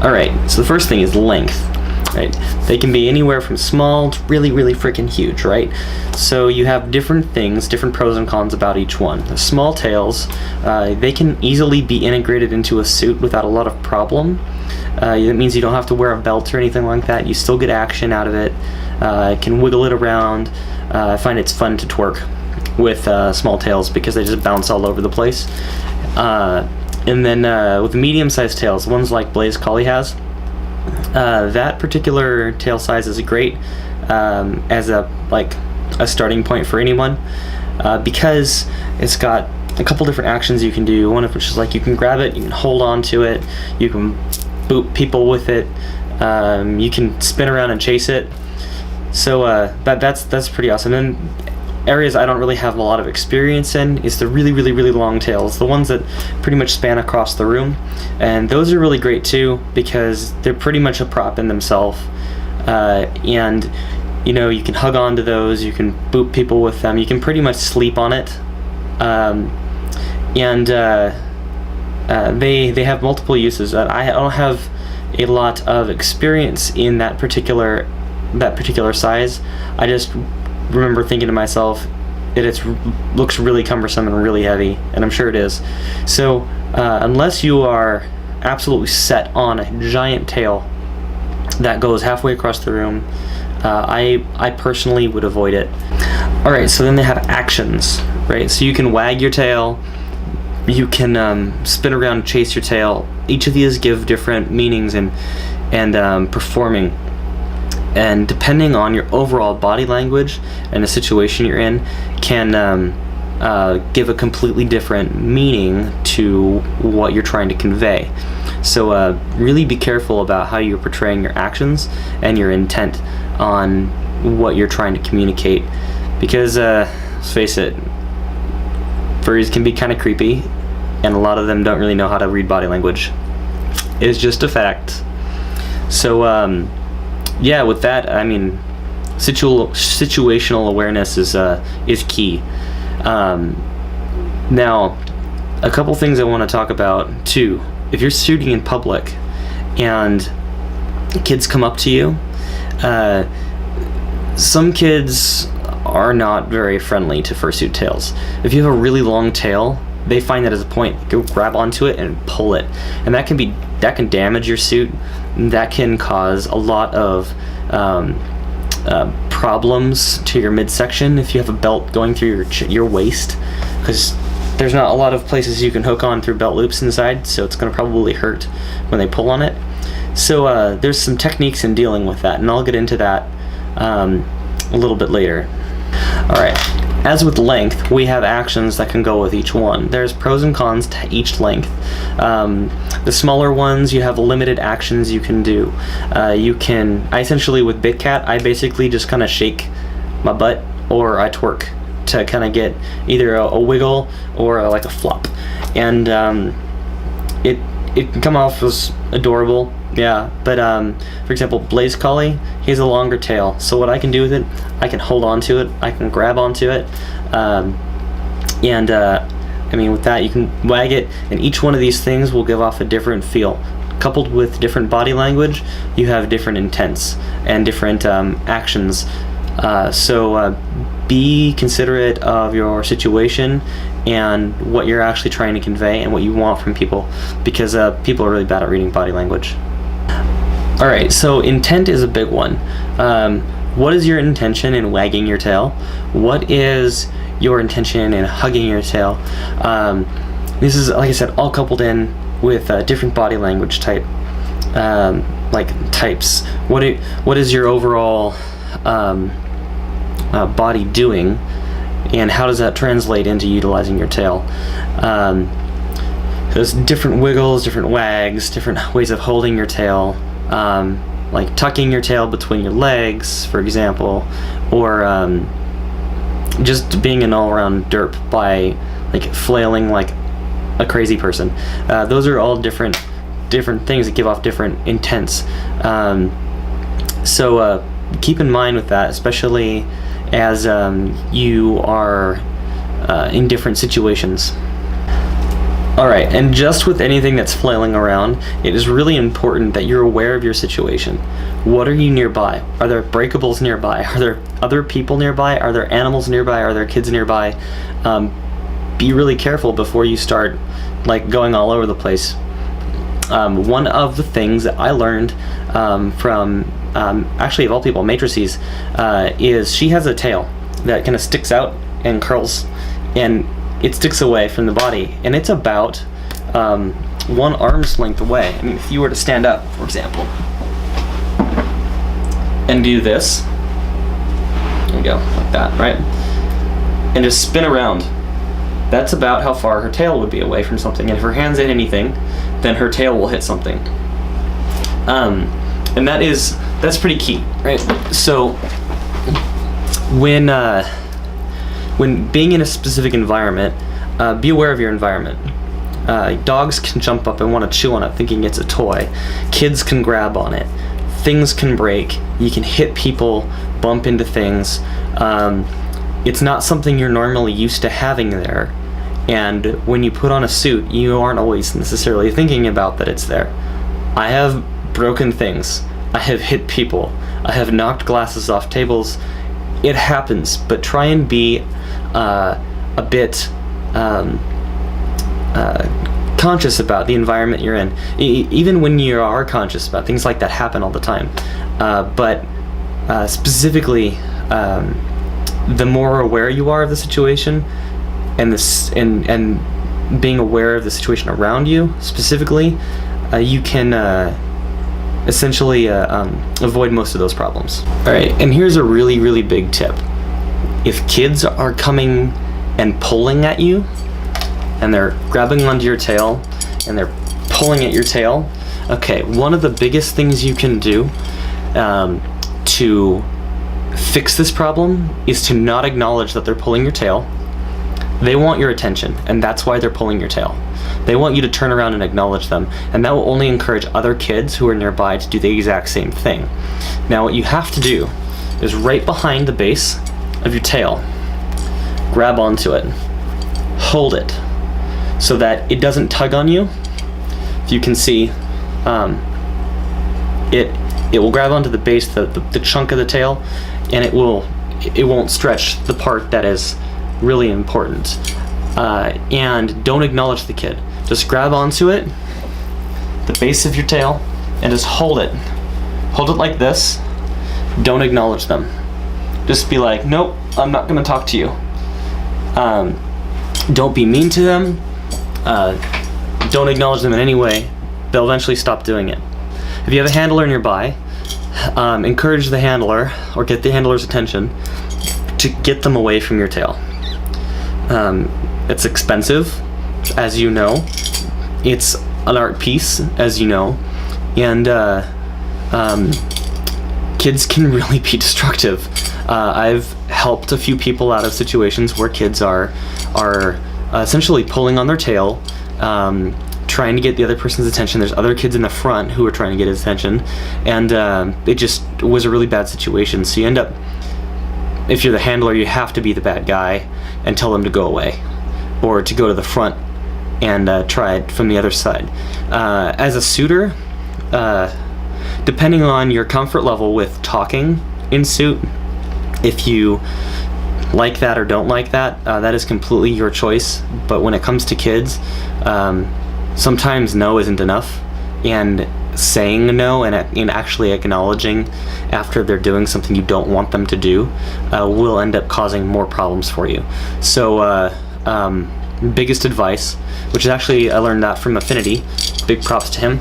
Alright, so the first thing is length. Right? They can be anywhere from small to really, really freaking huge, right? So you have different things, different pros and cons about each one. The small tails, they can easily be integrated into a suit without a lot of problem. That means you don't have to wear a belt or anything like that. You still get action out of it. Can wiggle it around. I find it's fun to twerk with small tails because they just bounce all over the place. And then with the medium-sized tails, ones like Blaze Collie has, that particular tail size is great as a starting point for anyone because it's got a couple different actions you can do. One of which is like you can grab it, you can hold on to it, you can boot people with it, you can spin around and chase it. So that's pretty awesome. And areas I don't really have a lot of experience in is the really, really, really long tails, the ones that pretty much span across the room, and those are really great too because they're pretty much a prop in themselves, and you know, you can hug onto those, you can boot people with them, you can pretty much sleep on it, and they have multiple uses. I don't have a lot of experience in that particular size. I just remember thinking to myself, it looks really cumbersome and really heavy, and I'm sure it is. So unless you are absolutely set on a giant tail that goes halfway across the room, I personally would avoid it. Alright, so then they have actions, right? So you can wag your tail, you can spin around and chase your tail. Each of these give different meanings and performing. And depending on your overall body language and the situation you're in, can give a completely different meaning to what you're trying to convey. So really be careful about how you're portraying your actions and your intent on what you're trying to communicate, because let's face it, furries can be kind of creepy, and a lot of them don't really know how to read body language. It's just a fact. So yeah, with that, I mean, situational awareness is key. Now, a couple things I want to talk about too. If you're shooting in public and kids come up to you, some kids are not very friendly to fursuit tails. If you have a really long tail, they find that as a point, go grab onto it and pull it, and that can damage your suit. That can cause a lot of problems to your midsection if you have a belt going through your waist, because there's not a lot of places you can hook on through belt loops inside, so it's going to probably hurt when they pull on it. So there's some techniques in dealing with that, and I'll get into that a little bit later. Alright, as with length, we have actions that can go with each one. There's pros and cons to each length. The smaller ones, you have limited actions you can do. I essentially, with Big Cat, I basically just kind of shake my butt or I twerk to kind of get either a wiggle or like a flop. And it can come off as adorable, yeah, but for example, Blaze Collie, he has a longer tail, so what I can do with it, I can hold on to it, I can grab onto it, and I mean, with that you can wag it, and each one of these things will give off a different feel. Coupled with different body language, you have different intents and different actions, so be considerate of your situation and what you're actually trying to convey and what you want from people, because people are really bad at reading body language. Alright, so intent is a big one. What is your intention in wagging your tail? What is your intention in hugging your tail? This is, like I said, all coupled in with different body language types. What is your overall body doing, and how does that translate into utilizing your tail? There's different wiggles, different wags, different ways of holding your tail, like tucking your tail between your legs, for example, or just being an all-around derp by like flailing like a crazy person. Those are all different things that give off different intents. So keep in mind with that, especially as you are in different situations. Alright, and just with anything that's flailing around, it is really important that you're aware of your situation. What are you nearby? Are there breakables nearby? Are there other people nearby? Are there animals nearby? Are there kids nearby? Be really careful before you start like going all over the place. One of the things that I learned from, actually of all people, Matrices, is she has a tail that kind of sticks out and curls, and it sticks away from the body, and it's about 1 arm's length away. I mean, if you were to stand up, for example, and do this, there you go, like that, right? And just spin around. That's about how far her tail would be away from something, and if her hands hit anything, then her tail will hit something. And that's pretty key, right? So when being in a specific environment, be aware of your environment. Dogs can jump up and want to chew on it thinking it's a toy. Kids can grab on it. Things can break. You can hit people, bump into things. It's not something you're normally used to having there. And when you put on a suit, you aren't always necessarily thinking about that it's there. I have broken things. I have hit people. I have knocked glasses off tables. It happens, but try and be a bit conscious about the environment you're in. Even when you are conscious about things like that happen all the time. But specifically, the more aware you are of the situation, and being aware of the situation around you specifically, you can essentially avoid most of those problems. Alright, and here's a really, really big tip. If kids are coming and pulling at you, and they're grabbing onto your tail, and they're pulling at your tail, okay, one of the biggest things you can do to fix this problem is to not acknowledge that they're pulling your tail. They want your attention, and that's why they're pulling your tail. They want you to turn around and acknowledge them, and that will only encourage other kids who are nearby to do the exact same thing. Now what you have to do is right behind the base of your tail, grab onto it, hold it, so that it doesn't tug on you. If you can see, it will grab onto the base, the chunk of the tail, and it won't stretch the part that is really important. And don't acknowledge the kid. Just grab onto it, the base of your tail, and just hold it. Hold it like this. Don't acknowledge them. Just be like, nope, I'm not gonna talk to you. Don't be mean to them. Don't acknowledge them in any way. They'll eventually stop doing it. If you have a handler nearby, encourage the handler, or get the handler's attention, to get them away from your tail. It's expensive, as you know. It's an art piece, as you know. And kids can really be destructive. I've helped a few people out of situations where kids are essentially pulling on their tail, trying to get the other person's attention. There's other kids in the front who are trying to get his attention, and it just was a really bad situation. So you end up, if you're the handler, you have to be the bad guy and tell them to go away, or to go to the front and try it from the other side. As a suitor, depending on your comfort level with talking in suit, if you like that or don't like that, that is completely your choice. But when it comes to kids, sometimes no isn't enough, and saying no and actually acknowledging after they're doing something you don't want them to do will end up causing more problems for you. So biggest advice, which is actually, I learned that from Affinity, big props to him,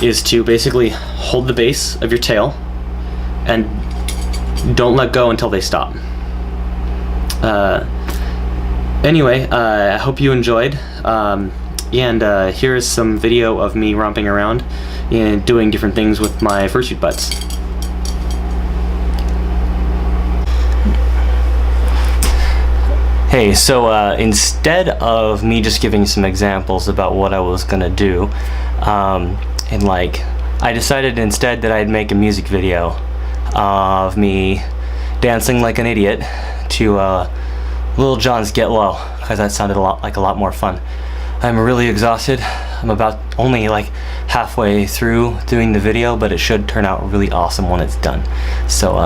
is to basically hold the base of your tail and don't let go until they stop. Anyway, I hope you enjoyed, and here is some video of me romping around and doing different things with my fursuit butts. Hey, so instead of me just giving some examples about what I was gonna do, and like, I decided instead that I'd make a music video of me dancing like an idiot to Lil Jon's Get Low, because that sounded a lot more fun. I'm really exhausted. I'm about only like halfway through doing the video, but it should turn out really awesome when it's done. So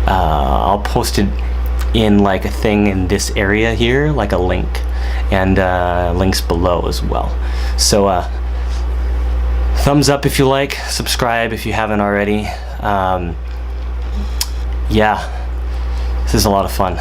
I'll post it in like a thing in this area here, like a link, and links below as well. So thumbs up if you like, subscribe if you haven't already. Yeah, this is a lot of fun.